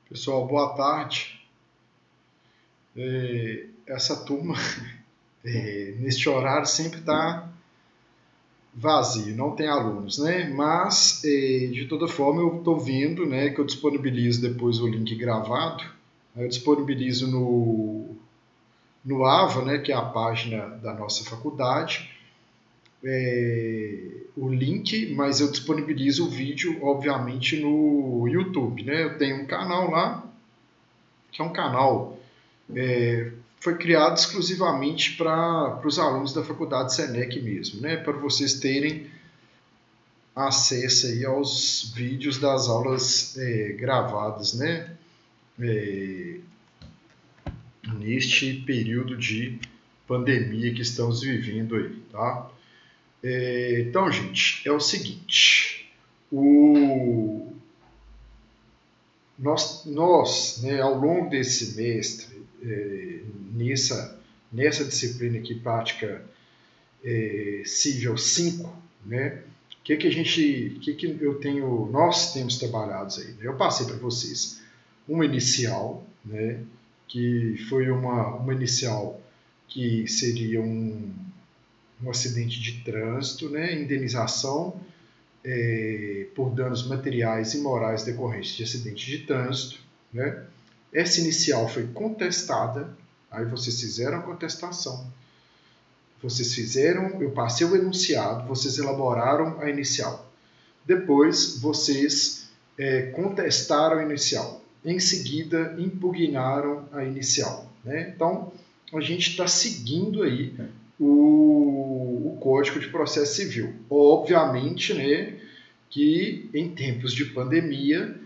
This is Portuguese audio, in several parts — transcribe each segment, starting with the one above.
Pessoal, boa tarde. Essa turma, neste horário, sempre está vazio, não tem alunos, né? Mas, de toda forma, eu estou vendo, né, que eu disponibilizo depois o link gravado. Eu disponibilizo no AVA, né, que é a página da nossa faculdade, o link, mas eu disponibilizo o vídeo, obviamente, no YouTube, né? Eu tenho um canal lá, que é um canal foi criado exclusivamente para os alunos da faculdade Senec mesmo, né? Para vocês terem acesso aí aos vídeos das aulas gravadas, né? Neste período de pandemia que estamos vivendo aí, tá? Então, gente, é o seguinte, nós né, ao longo desse semestre, nessa disciplina aqui, prática Civil 5, né? Nós temos trabalhado aí? Eu passei para vocês uma inicial, né? Que foi uma inicial que seria um acidente de trânsito, né? Indenização por danos materiais e morais decorrentes de acidente de trânsito, né? Essa inicial foi contestada, aí vocês fizeram a contestação. Eu passei o enunciado, vocês elaboraram a inicial. Depois, vocês contestaram a inicial. Em seguida, impugnaram a inicial. Né? Então, a gente está seguindo aí o Código de Processo Civil. Obviamente, né, que em tempos de pandemia,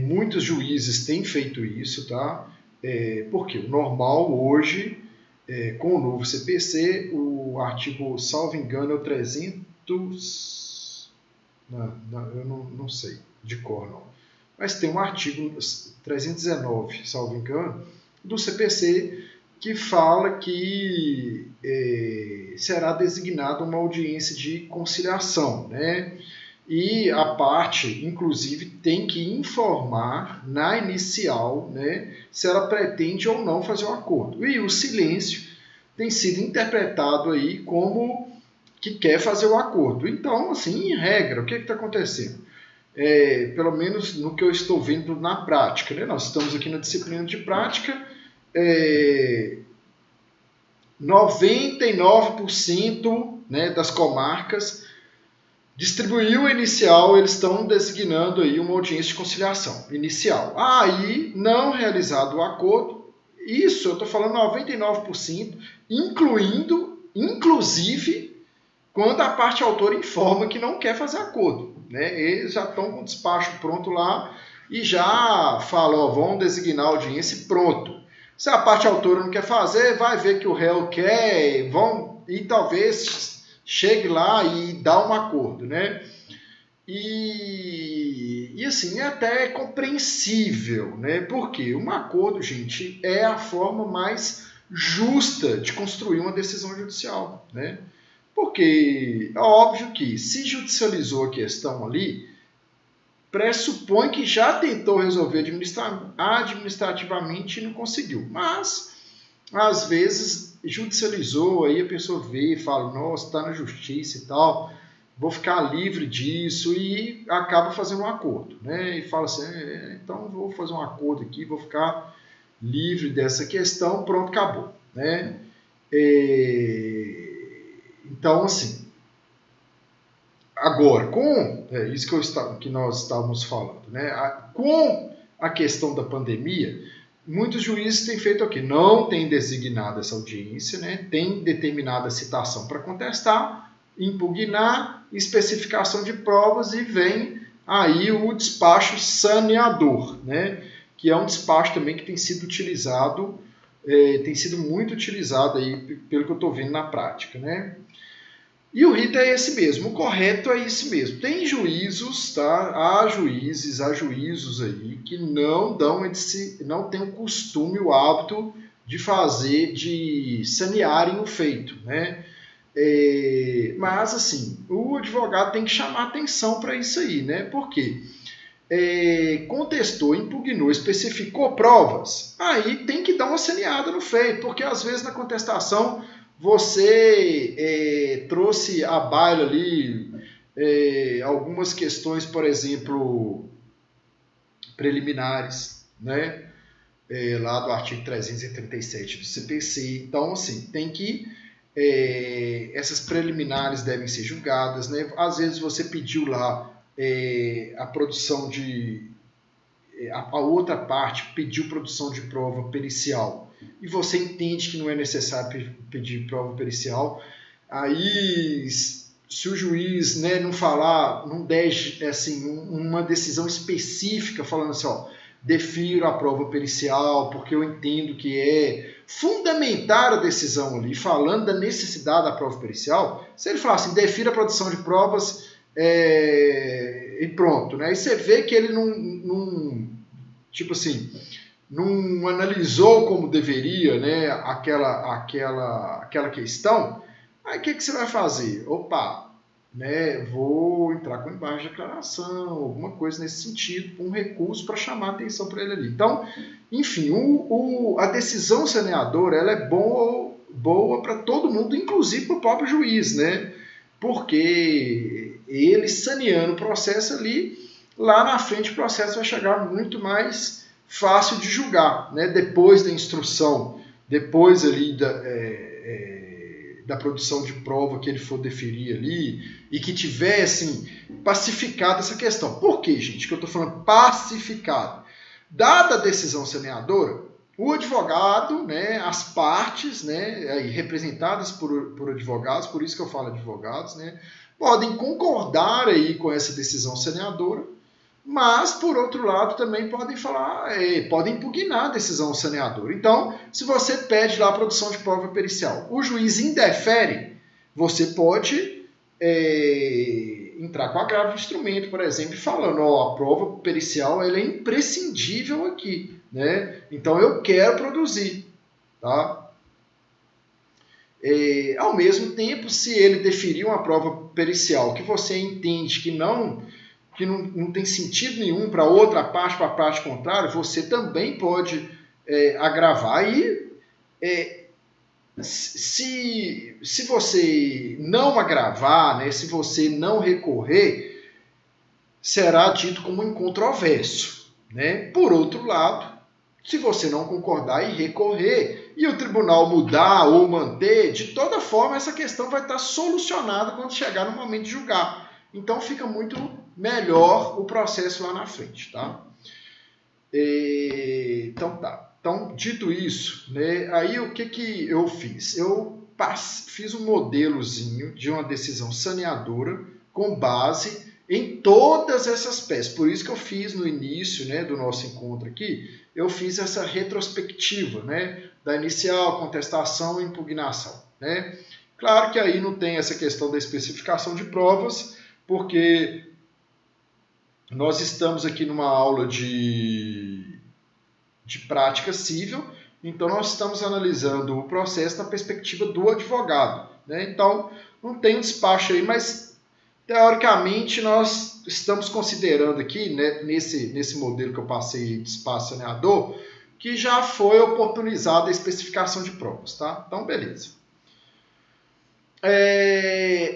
muitos juízes têm feito isso, tá? Porque o normal hoje com o novo CPC, o artigo, salvo engano, é o 300... eu não sei de cor, não. Mas tem um artigo 319, salvo engano, do CPC que fala que será designada uma audiência de conciliação, né? E a parte, inclusive, tem que informar na inicial, né, se ela pretende ou não fazer um acordo. E o silêncio tem sido interpretado aí como que quer fazer o acordo. Então, assim, em regra, o que está acontecendo? Pelo menos no que eu estou vendo na prática, né? Nós estamos aqui na disciplina de prática, 99%, né, das comarcas distribuiu a inicial, eles estão designando aí uma audiência de conciliação inicial. Aí, não realizado o acordo, isso eu estou falando 99%, inclusive, quando a parte autora informa que não quer fazer acordo. Né? Eles já estão com o despacho pronto lá e já falam, vão designar a audiência e pronto. Se a parte autora não quer fazer, vai ver que o réu quer, e talvez chegue lá e dá um acordo, né? E assim, é até compreensível, né? Porque um acordo, gente, é a forma mais justa de construir uma decisão judicial, né? Porque é óbvio que se judicializou a questão ali, pressupõe que já tentou resolver administrativamente e não conseguiu. Mas, às vezes, judicializou, aí a pessoa vê e fala, nossa, está na justiça e tal, vou ficar livre disso, e acaba fazendo um acordo. Né? E fala assim, então vou fazer um acordo aqui, vou ficar livre dessa questão, pronto, acabou. Né? Então, assim, agora, com isso que nós estávamos falando, né? Com a questão da pandemia, muitos juízes têm feito aqui, não têm designado essa audiência, né? Tem determinada citação para contestar, impugnar, especificação de provas e vem aí o despacho saneador, né? Que é um despacho também que tem sido utilizado, tem sido muito utilizado aí, pelo que eu estou vendo na prática, né? E o rito é esse mesmo, o correto é esse mesmo. Tem juízos, tá? Há juízos aí que não têm o costume, o hábito de sanearem o feito, né? Mas assim, o advogado tem que chamar atenção para isso aí, né? Por quê? contestou, impugnou, especificou provas, aí tem que dar uma saneada no feito, porque às vezes na contestação você trouxe à baila ali algumas questões, por exemplo, preliminares, né? Lá do artigo 337 do CPC. Então, assim, tem que essas preliminares devem ser julgadas, né? Às vezes você pediu lá a produção de a outra parte pediu produção de prova pericial e você entende que não é necessário pedir prova pericial, aí se o juiz, né, não falar, não der assim, uma decisão específica falando assim, ó, defiro a prova pericial porque eu entendo que é fundamentar a decisão ali, falando da necessidade da prova pericial, se ele falar assim, defiro a produção de provas e pronto, né? E você vê que ele não tipo assim, não analisou como deveria, né, aquela questão, aí o que você vai fazer? Opa, né, vou entrar com embargo de declaração, alguma coisa nesse sentido, um recurso para chamar a atenção para ele ali. Então, enfim, a decisão saneadora ela é boa para todo mundo, inclusive para o próprio juiz, né? Porque ele saneando o processo ali, lá na frente o processo vai chegar muito mais fácil de julgar, né? Depois da instrução, depois ali da produção de prova que ele for deferir ali e que tiver, assim, pacificada essa questão. Por que, gente, que eu estou falando pacificado? Dada a decisão saneadora, o advogado, né, as partes, né, representadas por advogados, por isso que eu falo advogados, né, podem concordar aí com essa decisão saneadora, mas, por outro lado, também podem falar, podem impugnar a decisão saneadora. Então, se você pede lá a produção de prova pericial, o juiz indefere, você pode entrar com agravo de instrumento, por exemplo, falando, ó, a prova pericial ela é imprescindível aqui, né? Então eu quero produzir, tá? Ao mesmo tempo, se ele deferir uma prova pericial que você entende que não tem sentido nenhum para outra parte, para a parte contrária, você também pode agravar e se você não agravar, né, se você não recorrer, será dito como incontroverso, né? Por outro lado, se você não concordar e recorrer, e o tribunal mudar ou manter, de toda forma essa questão vai estar solucionada quando chegar no momento de julgar. Então fica muito melhor o processo lá na frente, tá? Então tá. Então, dito isso, né, aí o que eu fiz? Eu fiz um modelozinho de uma decisão saneadora com base em todas essas peças. Por isso que eu fiz no início, né, do nosso encontro aqui, eu fiz essa retrospectiva, né, da inicial, contestação e impugnação, né? Claro que aí não tem essa questão da especificação de provas, porque nós estamos aqui numa aula de prática civil, então nós estamos analisando o processo na perspectiva do advogado, né? Então, não tem um despacho aí, mas teoricamente nós estamos considerando aqui, né, nesse modelo que eu passei de despacho saneador, que já foi oportunizada a especificação de provas, tá? Então, beleza.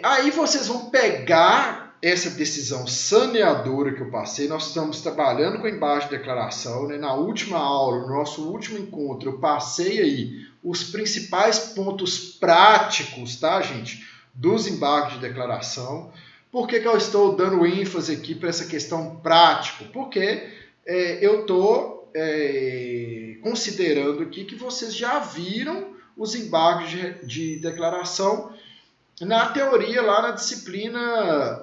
Aí vocês vão pegar essa decisão saneadora que eu passei. Nós estamos trabalhando com embargo de declaração, né? Na última aula, no nosso último encontro, eu passei aí os principais pontos práticos, tá, gente, dos embargos de declaração. Por que eu estou dando ênfase aqui para essa questão prática? Porque eu estou considerando aqui que vocês já viram os embargos de declaração na teoria, lá na disciplina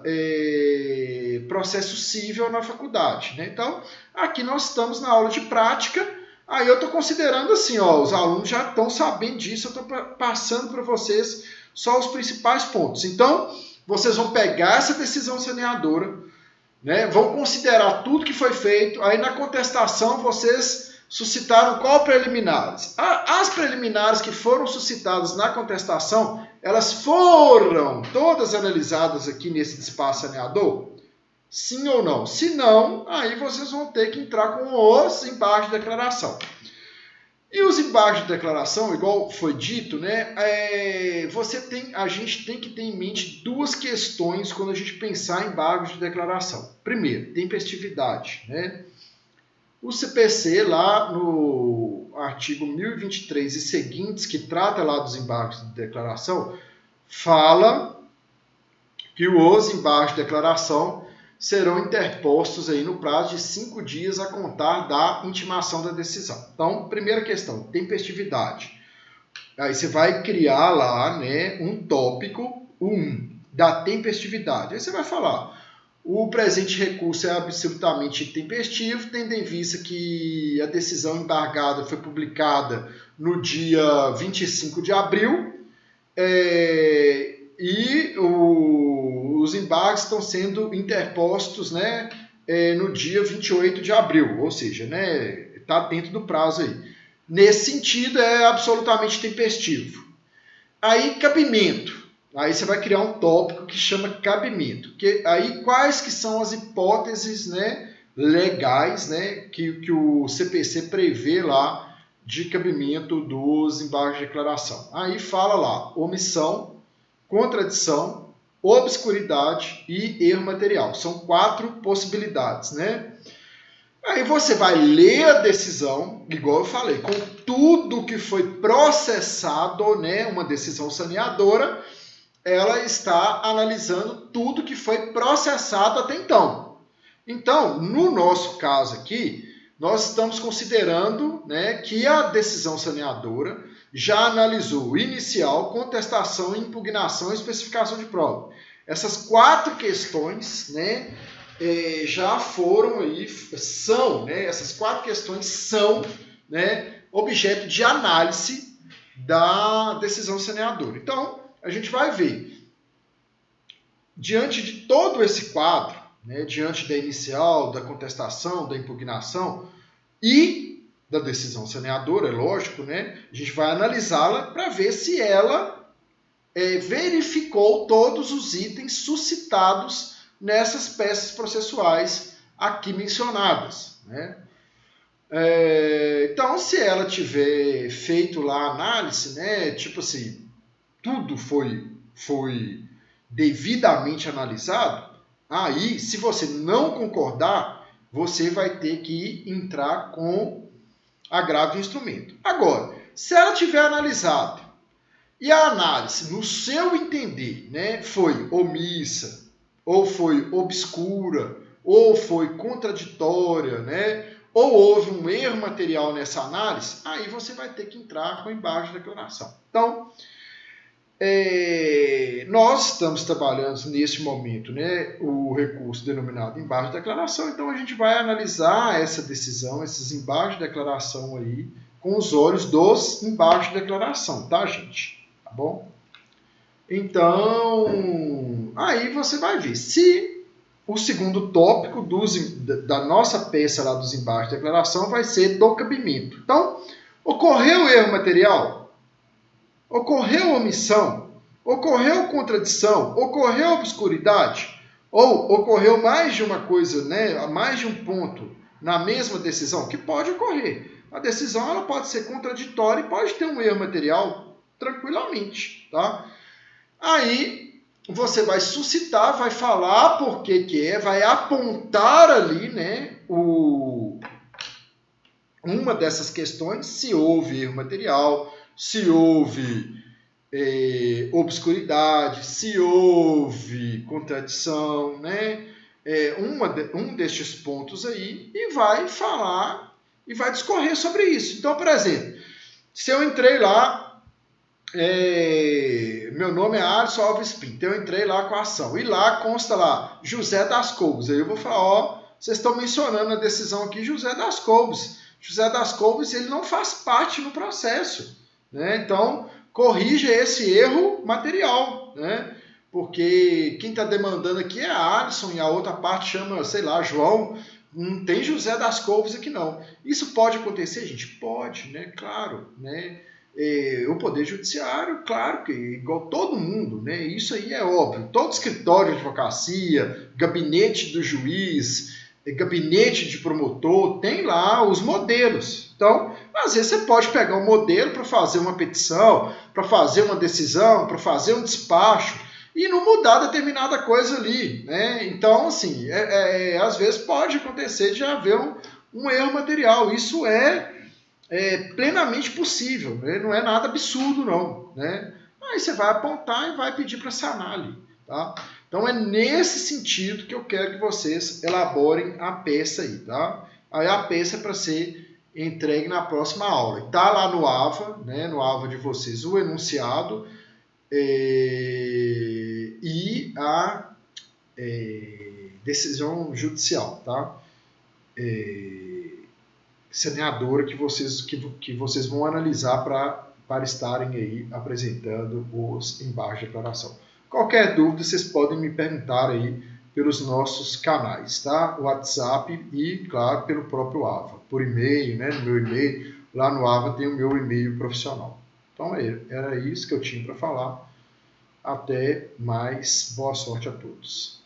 processo civil na faculdade, né? Então, aqui nós estamos na aula de prática, aí eu estou considerando assim, ó, os alunos já estão sabendo disso, eu estou passando para vocês só os principais pontos. Então, vocês vão pegar essa decisão saneadora, né? Vão considerar tudo que foi feito, aí na contestação vocês suscitaram qual preliminares? As preliminares que foram suscitadas na contestação, elas foram todas analisadas aqui nesse despacho saneador? Sim ou não? Se não, aí vocês vão ter que entrar com os embargos de declaração. E os embargos de declaração, igual foi dito, né, a gente tem que ter em mente duas questões quando a gente pensar em embargos de declaração. Primeiro, tempestividade, né? O CPC, lá no artigo 1023 e seguintes, que trata lá dos embargos de declaração, fala que os embargos de declaração serão interpostos aí no prazo de 5 dias a contar da intimação da decisão. Então, primeira questão, tempestividade. Aí você vai criar lá, né, um tópico 1 da tempestividade. Aí você vai falar: o presente recurso é absolutamente tempestivo, tendo em vista que a decisão embargada foi publicada no dia 25 de abril e os embargos estão sendo interpostos, né, no dia 28 de abril, ou seja, está dentro do prazo aí. Nesse sentido, é absolutamente tempestivo. Aí, cabimento. Aí você vai criar um tópico que chama cabimento. Aí quais que são as hipóteses, né, legais, né, que o CPC prevê lá de cabimento dos embargos de declaração. Aí fala lá: omissão, contradição, obscuridade e erro material. São 4 possibilidades, né? Aí você vai ler a decisão, igual eu falei, com tudo que foi processado, né, uma decisão saneadora, ela está analisando tudo que foi processado até então. Então, no nosso caso aqui, nós estamos considerando, né, que a decisão saneadora já analisou inicial, contestação, impugnação e especificação de prova. Essas 4 questões, né, já foram aí, são, né, essas 4 questões são, né, objeto de análise da decisão saneadora. Então, a gente vai ver, diante de todo esse quadro, né, diante da inicial, da contestação, da impugnação e da decisão saneadora, é lógico, né, a gente vai analisá-la para ver se ela verificou todos os itens suscitados nessas peças processuais aqui mencionadas, né? Então, se ela tiver feito lá a análise, né, tipo assim, tudo foi devidamente analisado, aí, se você não concordar, você vai ter que entrar com agravo de instrumento. Agora, se ela tiver analisado e a análise, no seu entender, né, foi omissa, ou foi obscura, ou foi contraditória, né, ou houve um erro material nessa análise, aí você vai ter que entrar com embargo de declaração. Então, nós estamos trabalhando neste momento, né, o recurso denominado embargo de declaração, então a gente vai analisar essa decisão, esses embargos de declaração aí, com os olhos dos embargos de declaração, tá, gente? Tá bom? Então, aí você vai ver se o segundo tópico da nossa peça lá dos embargos de declaração vai ser do cabimento. Então, ocorreu erro material? Ocorreu omissão? Ocorreu contradição? Ocorreu obscuridade? Ou ocorreu mais de uma coisa, né, mais de um ponto na mesma decisão? Que pode ocorrer. A decisão ela pode ser contraditória e pode ter um erro material tranquilamente, tá? Aí você vai suscitar, vai falar por que vai apontar ali, né, uma dessas questões, se houve erro material, se houve obscuridade, se houve contradição, né, um destes pontos aí, e vai falar e vai discorrer sobre isso. Então, por exemplo, se eu entrei lá, meu nome é Alisson Alves Pinto, eu entrei lá com a ação, e lá consta lá, José das Couves, aí eu vou falar, vocês estão mencionando na decisão aqui José das Couves. José das Couves, ele não faz parte no processo, né? Então, corrija esse erro material, né? Porque quem está demandando aqui é a Alisson e a outra parte chama, sei lá, João. Não tem José das Couves aqui não. Isso pode acontecer, gente? Pode, né? Claro, né? O Poder Judiciário, claro que igual todo mundo, né? Isso aí é óbvio. Todo escritório de advocacia, gabinete do juiz, gabinete de promotor, tem lá os modelos. Então, às vezes você pode pegar um modelo para fazer uma petição, para fazer uma decisão, para fazer um despacho e não mudar determinada coisa ali, né? Então, assim, às vezes pode acontecer de haver um erro material. Isso é plenamente possível, né? Não é nada absurdo, não. Né? Aí você vai apontar e vai pedir para sanar ali. Tá? Então é nesse sentido que eu quero que vocês elaborem a peça aí. Tá? Aí a peça é para ser entregue na próxima aula. Está lá no AVA, né? No AVA de vocês, o enunciado e a decisão judicial. Tá? Saneadora que vocês vão analisar para estarem aí apresentando os embargos de declaração. Qualquer dúvida, vocês podem me perguntar aí pelos nossos canais, tá? WhatsApp e, claro, pelo próprio AVA. Por e-mail, né? No meu e-mail, lá no AVA tem o meu e-mail profissional. Então, era isso que eu tinha para falar. Até mais. Boa sorte a todos.